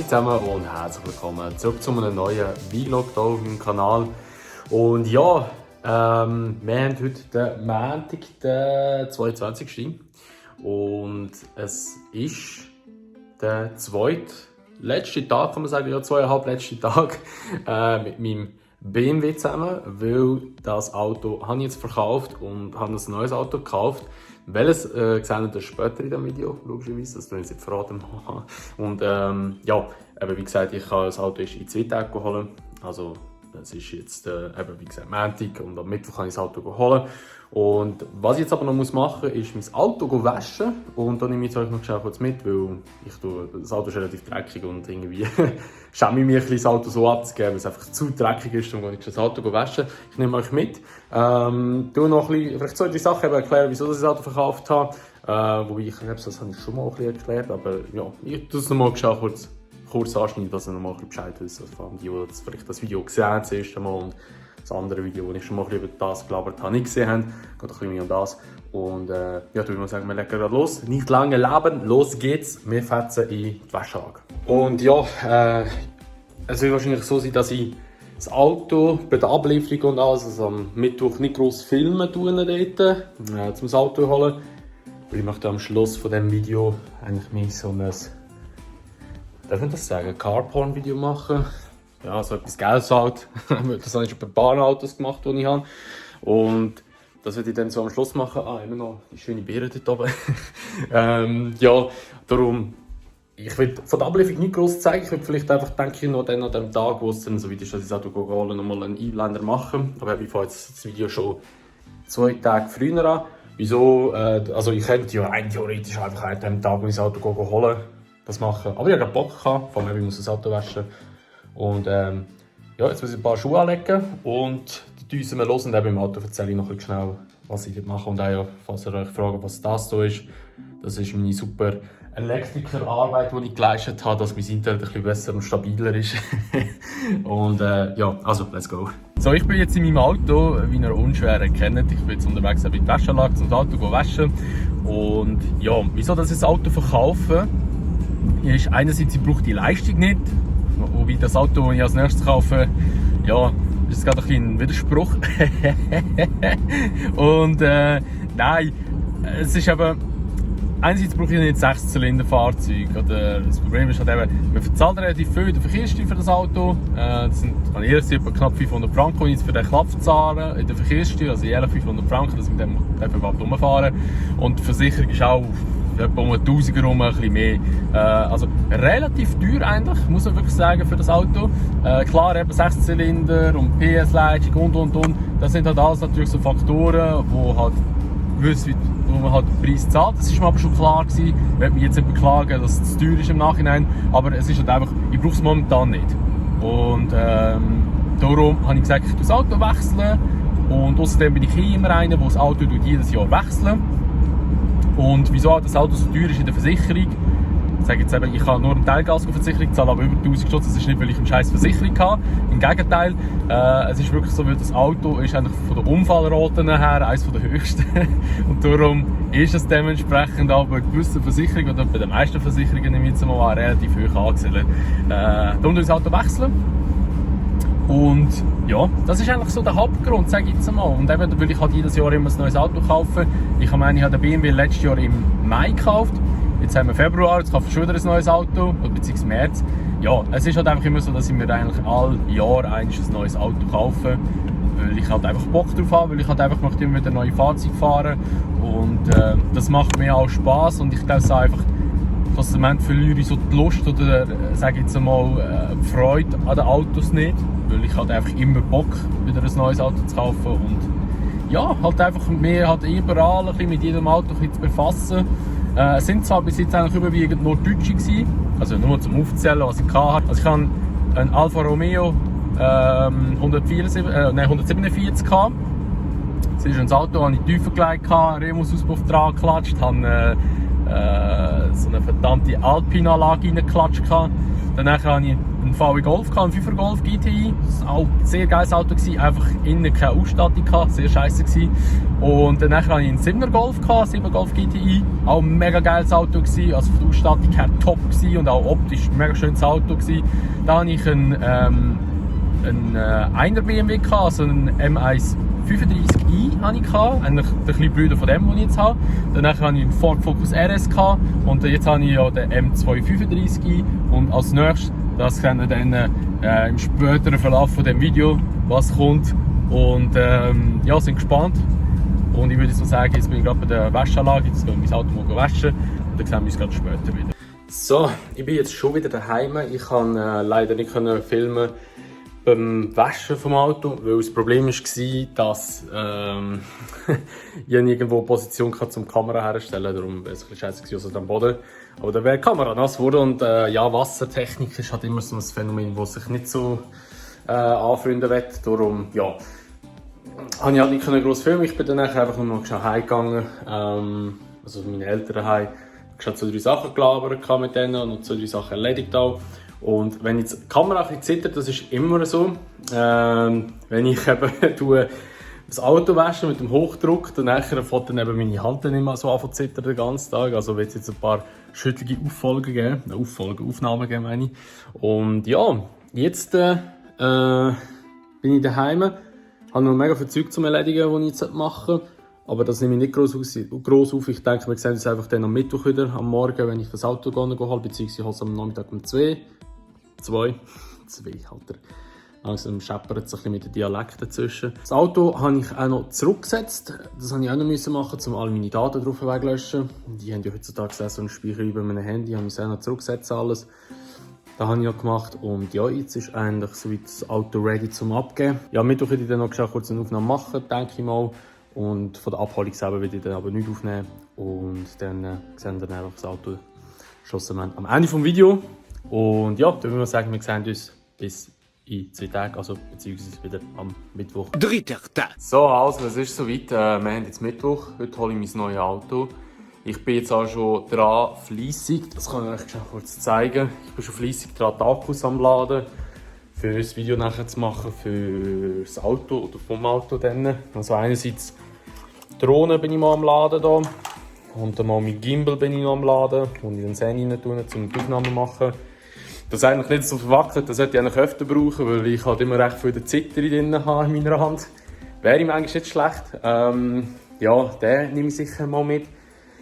zusammen und herzlich willkommen zurück zu einem neuen Vlog hier auf meinem Kanal. Und ja, wir haben heute den Montag, den 22. Und es ist der zweitletzte Tag, kann man sagen, ja, 2,5 letzte Tag mit meinem BMW zusammen, weil das Auto habe ich jetzt verkauft und habe ein neues Auto gekauft. Welches sehen wir später in diesem Video, logischerweise, das tue ich jetzt verraten. Und ja, eben, wie gesagt, ich habe das Auto in 2 Tagen geholt. Also es ist jetzt, eben, wie gesagt, Montag und am Mittwoch kann ich das Auto holen. Und was ich jetzt aber noch machen muss, ist mein Auto waschen. Und dann nehme ich euch noch schnell kurz mit, weil das Auto ist relativ dreckig und irgendwie schäme ich mich ein bisschen, das Auto so abzugeben, weil es einfach zu dreckig ist, dann gehe ich das Auto waschen. Ich nehme euch mit. Tue noch ein bisschen, vielleicht 2, 3 Sachen erklären, wieso ich das Auto verkauft habe. Wobei das habe ich schon mal ein bisschen erklärt, aber ja, ich tue es noch mal kurz anschneiden, dass ihr noch mal ein bisschen Bescheid wisst. Also vor allem die vielleicht das Video gesehen haben, das erste Mal, und das andere Video, wo ich schon mal ein bisschen über das gelabert habe, nicht gesehen haben, geht ein bisschen mehr um das. Und ja, ich würde mal sagen, wir legen gerade los. Nicht lange leben, los geht's. Wir fetzen in die Wäscheanlage. Und ja, es wird wahrscheinlich so sein, dass ich das Auto bei der Ablieferung und alles, also am Mittwoch nicht gross filmen tun dort, um das Auto zu holen. Weil ich möchte am Schluss von diesem Video eigentlich mehr so ein, darf ich das sagen, Carporn-Video machen. Ja, so etwas Geiles halt. Das habe ich schon bei ein paar Autos gemacht, die ich habe. Und das werde ich dann so am Schluss machen. Immer noch die schöne Beere dort oben. Ja, darum, ich will von der Ablieferung nicht gross zeigen. Ich will vielleicht einfach, denke ich, noch dann an dem Tag, wo es dann so weit ist, dass ich das Auto holen, noch mal einen Einblender machen. Aber ich fange jetzt das Video schon 2 Tage früher an. Wieso? Also ich könnte ja rein theoretisch einfach an dem Tag, wo ich das Auto holen, das machen. Aber ich habe Bock gehabt, vor allem ich muss das Auto waschen. Und ja, jetzt muss ich ein paar Schuhe anlegen und die Düsen wir los, und eben im Auto erzähle ich noch ein schnell, was ich dort mache. Und auch, ja, falls ihr euch fragt, was das hier ist, das ist meine super Elektrikerarbeit, die ich geleistet habe, dass mein Internet ein bisschen besser und stabiler ist. Und ja, also, let's go. So, ich bin jetzt in meinem Auto, wie ihr unschwer erkennt. Ich bin jetzt unterwegs in die Wäscheanlage, zum Auto waschen. Und ja, wieso dass ich das Auto verkaufe, ist einerseits, ich brauche die Leistung nicht. Wobei das Auto, das ich als nächstes kaufe, ja, ist gerade ein bisschen ein Widerspruch. Und nein, es ist eben, einerseits brauche ich nicht 6-Zylinder-Fahrzeug. Das Problem ist halt eben, man bezahlt relativ viel den Verkehrssteuer für das Auto. Das sind etwa knapp 500 Franken, die ich jetzt für den Klapf zahle in der Verkehrssteuer, also jährlich 500 Franken, dass ich mit dem überhaupt rumfahren. Und die Versicherung ist auch etwa um 1000 herum, ein bisschen mehr. Also relativ teuer eigentlich, muss man wirklich sagen, für das Auto. Klar, eben 6 Zylinder und PS-Leistung und. Das sind halt alles natürlich so Faktoren, wo man halt den Preis zahlt. Das war mir aber schon klar gewesen. Ich werde mich jetzt nicht beklagen, dass es zu teuer ist im Nachhinein. Aber es ist halt einfach, ich brauche es momentan nicht. Und darum habe ich gesagt, ich tue das Auto wechseln. Und außerdem bin ich immer einer, der das Auto jedes Jahr wechselt. Und wieso das Auto so teuer ist in der Versicherung? Ich sage jetzt eben, ich habe nur einen Teilgaskoversicherung, zahle aber über 1000 Stutz. Das ist nicht, weil ich eine scheiß Versicherung habe. Im Gegenteil, es ist wirklich so, weil das Auto ist eigentlich von der Unfallrate her eines der höchsten. Und darum ist es dementsprechend auch bei gewissen Versicherungen oder bei den meisten Versicherungen im jetzt mal relativ hoch angesiedelt. Darum das Auto wechseln. Und ja, das ist eigentlich so der Hauptgrund, sage ich jetzt mal. Und eben, weil ich halt jedes Jahr immer ein neues Auto kaufe. Ich habe den BMW letztes Jahr im Mai gekauft. Jetzt haben wir Februar, jetzt kaufe ich schon wieder ein neues Auto, beziehungsweise März. Ja, es ist halt einfach immer so, dass ich mir eigentlich alle Jahre ein neues Auto kaufe. Weil ich halt einfach Bock drauf habe, weil ich halt einfach möchte immer wieder neue Fahrzeuge fahren. Und das macht mir auch Spass. Und ich glaube es einfach, dass im Moment verliere ich so die Lust oder sage ich jetzt mal die Freude an den Autos nicht. Weil ich halt einfach immer Bock, wieder ein neues Auto zu kaufen. Und ja, halt einfach mehr halt überall ein bisschen mit jedem Auto ein bisschen zu befassen. Es sind zwar bis jetzt eigentlich überwiegend nur Deutsche gewesen, also nur zum Aufzählen, was ich hatte. Also ich habe einen Alfa Romeo 147 gehabt. Das ist ein Auto, das ich tiefer gelegt habe, Remus-Auspuff dran geklatscht, habe so eine verdammte Alpine-Anlage reingeklatscht. Danach habe ich einen einen VW Golf, einen 5er Golf GTI. Das war auch ein sehr geiles Auto, einfach innen keine Ausstattung, sehr scheiße gewesen. Und dann hatte ich einen 7er Golf, 7er Golf GTI, auch ein mega geiles Auto gewesen, also von der Ausstattung her top gewesen und auch optisch ein mega schönes Auto gewesen. Dann hatte ich einen 1er BMW, also einen M1 35i hatte ich, eigentlich der kleine Bruder von dem, den ich jetzt habe. Danach hatte ich einen Ford Focus RS und jetzt habe ich ja den M235i und als nächstes, das seht ihr dann im späteren Verlauf von dem Video, was kommt. Und ja, sind gespannt. Und ich würde so sagen, jetzt bin ich gerade bei der Waschanlage, jetzt gehe ich mein Auto mal waschen und dann sehen wir uns gerade später wieder. So, ich bin jetzt schon wieder daheim. Ich kann leider nicht filmen beim Waschen vom Auto, weil das Problem war, dass ich irgendwo eine Position zum Kamera herstellen, darum war es ein bisschen scheiße also am Boden. Aber da wäre die Kamera nass geworden und ja, Wassertechnik ist halt immer so ein Phänomen, das sich nicht so anfreunden will. Darum, ja, habe ich halt nicht groß filmen. Ich bin dann einfach nur noch schnell heimgegangen, also meine Eltern heim. Ich habe 2-3 Sachen gelabert mit denen und 2-3 Sachen erledigt auch. Und wenn jetzt die Kamera ein bisschen zittert, das ist immer so, wenn ich eben das Auto wasche mit dem Hochdruck, dann fängt dann eben meine Hand nicht mehr so an zu zittern den ganzen Tag. Also wird es jetzt ein paar schüttelige Aufnahmen geben, meine ich. Und ja, jetzt bin ich daheim, habe noch mega viel Zeug zum Erledigen, das ich jetzt machen möchte. Aber das nehme ich nicht gross auf. Ich denke, wir sehen uns einfach dann am Mittwoch wieder, am Morgen, wenn ich das Auto hole, beziehungsweise hole es am Nachmittag um 2, Alter. Langsam scheppert es ein bisschen mit den Dialekten dazwischen. Das Auto habe ich auch noch zurückgesetzt. Das habe ich auch noch machen, um alle meine Daten drauf wegzulöschen. Die haben ja heutzutage so einen Speicher über meinem Handy, habe ich es auch noch zurückgesetzt alles. Das habe ich ja gemacht und ja, jetzt ist eigentlich so das Auto ready zum Abgeben. Ja, am Mittwoch werde ich dann noch kurz eine Aufnahme machen, denke ich mal. Und von der Abholung selber werde ich dann aber nicht aufnehmen. Und dann sehen wir dann einfach das Auto schlussendlich am Ende des Videos. Und ja, dann würde ich sagen, wir sehen uns bis in 2 Tagen, also beziehungsweise wieder am Mittwoch. 3. Tag. So, also es ist soweit. Wir haben jetzt Mittwoch. Heute hole ich mein neues Auto. Ich bin jetzt auch schon dran, fleissig. Das kann ich euch schon kurz zeigen. Ich bin schon fleissig dran, die Akkus am Laden. Für das Video nachher zu machen, für das Auto oder vom Auto dann. Also einerseits die Drohne bin ich mal am Laden da. Und dann mal mit Gimbal bin ich noch am Laden. Und in den Sehne rein tun, um die Aufnahmen zu machen. Das ist eigentlich nicht so verwackelt, das sollte ich eigentlich öfter brauchen, weil ich halt immer recht viel Zitter drin habe in meiner Hand. Wäre ihm eigentlich nicht schlecht. Ja, den nehme ich sicher mal mit.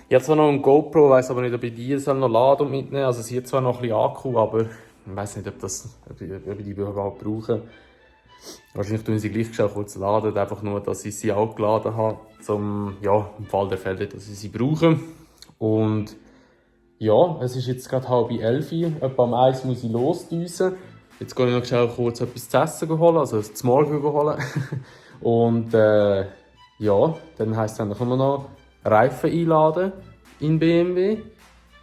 Ich habe zwar noch einen GoPro, weiss aber nicht, ob ich die noch laden und mitnehmen. Also sie hat zwar noch ein bisschen Akku, aber ich weiss nicht, ob ich die überhaupt brauche. Wahrscheinlich tun sie gleich schnell kurz laden, einfach nur, dass ich sie auch geladen habe, ja, im Fall der Fälle, dass ich sie brauche. Und ja, es ist jetzt gerade 10:30, etwa um 1 muss ich losdüsen. Jetzt gehe ich noch schnell kurz etwas zu essen holen, also das Morgen holen. Und ja, dann heisst es einfach nur noch Reifen einladen in BMW.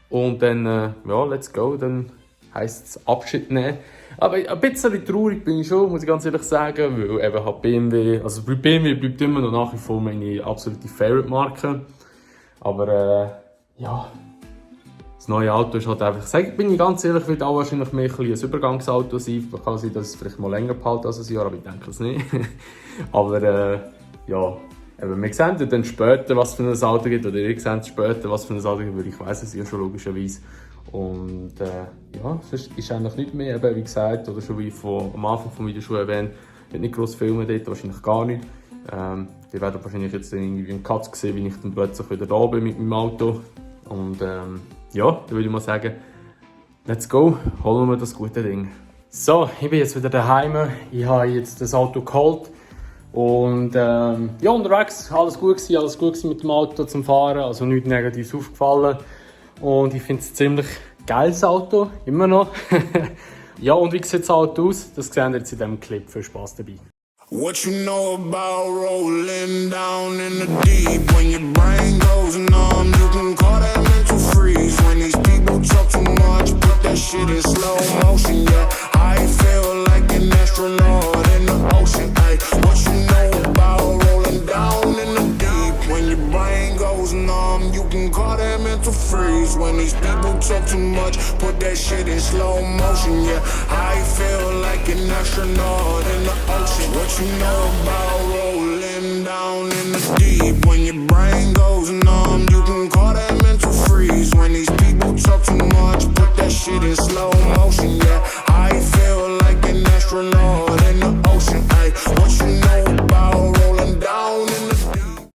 Und dann, ja, let's go, dann heisst es Abschied nehmen. Aber ein bisschen traurig bin ich schon, muss ich ganz ehrlich sagen, weil eben halt BMW, also BMW bleibt immer noch nach wie vor meine absolute Favorite-Marke. Aber ja, das neue Auto ist halt einfach, bin ich ganz ehrlich, wird auch wahrscheinlich mehr ein Übergangsauto sein. Kann sein, dass es vielleicht mal länger behält als ein Jahr, aber ich denke es nicht. Aber ja, eben, wir sehen dann später, was für ein Auto gibt, oder ihr seht später, was für ein Auto gibt, weil ich weiss es ja schon logischerweise. Und ja, es ist eigentlich nicht mehr, eben, wie gesagt, oder schon wie am Anfang des Videos schon erwähnt, ich nicht gross filmen dort, wahrscheinlich gar nicht. Ihr werdet wahrscheinlich jetzt irgendwie einen Cut sehen, wie ich dann plötzlich wieder da bin mit meinem Auto. Und ja, dann würde ich mal sagen, let's go, holen wir das gute Ding. So, ich bin jetzt wieder daheim. Ich habe jetzt das Auto geholt. Und ja, unterwegs alles gut gewesen mit dem Auto zum Fahren, also nichts Negatives aufgefallen. Und ich finde es ein ziemlich geiles Auto, immer noch. Ja, und wie sieht das Auto aus? Das sehen wir jetzt in diesem Clip. Viel Spaß dabei. What you know about rolling down in the deep? When your brain goes numb, you can call that mental freeze. When these people talk too much, put that shit in slow motion. Yeah, I feel like an astronaut in the ocean. Ay, what you know about rolling down in the deep? When your brain goes numb, you can call that mental freeze. freeze. When these people talk too much, put that shit in slow motion, yeah. I feel like an astronaut in the ocean. What you know about rolling down in the deep? When your brain goes numb, you can call that mental freeze. When these people talk too much, put that shit in slow motion, yeah. I feel like an astronaut in the ocean, ay. What you